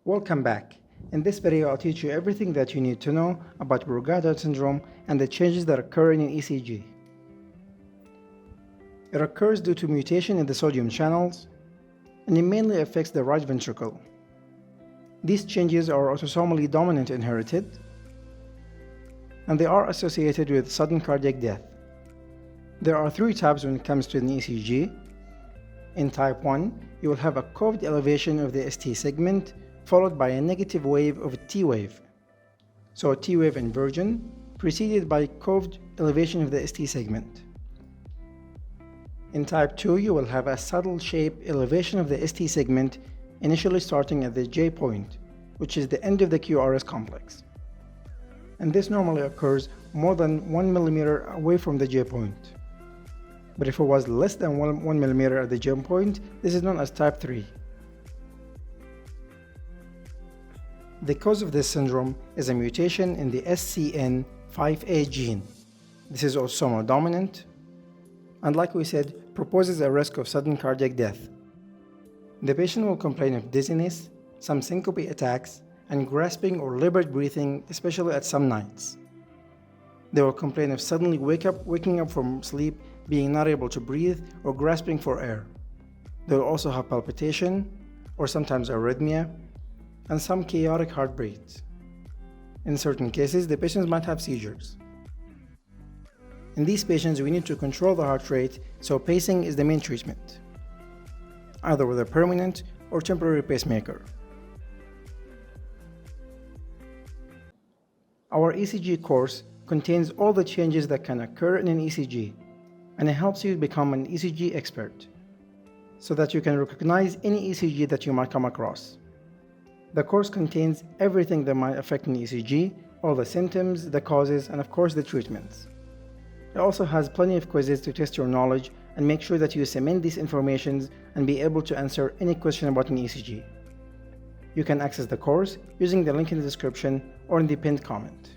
Welcome back. In this video, I'll teach you everything that you need to know about Brugada syndrome and the changes that occur in ECG. It occurs due to mutation in the sodium channels, and it mainly affects the right ventricle. These changes are autosomally dominant inherited, and they are associated with sudden cardiac death. There are three types when it comes to an ECG. In type 1, you will have a coved elevation of the ST segment followed by a negative wave of a T wave. So a T wave inversion preceded by coved elevation of the ST segment. In type 2, you will have a saddle shape elevation of the ST segment initially starting at the J point, which is the end of the QRS complex. And this normally occurs more than 1 millimeter away from the J point. But if it was less than 1 millimeter at the J point, this is known as type 3. The cause of this syndrome is a mutation in the SCN5A gene. This is autosomal dominant, and like we said, proposes a risk of sudden cardiac death. The patient will complain of dizziness, some syncope attacks, and grasping or labored breathing, especially at some nights. They will complain of suddenly waking up from sleep, being not able to breathe, or grasping for air. They will also have palpitation, or sometimes arrhythmia, and some chaotic heart beats. In certain cases, the patients might have seizures. In these patients, we need to control the heart rate, so pacing is the main treatment, either with a permanent or temporary pacemaker. Our ECG course contains all the changes that can occur in an ECG, and it helps you become an ECG expert, so that you can recognize any ECG that you might come across. The course contains everything that might affect an ECG, all the symptoms, the causes, and of course the treatments. It also has plenty of quizzes to test your knowledge and make sure that you cement these informations and be able to answer any question about an ECG. You can access the course using the link in the description or in the pinned comment.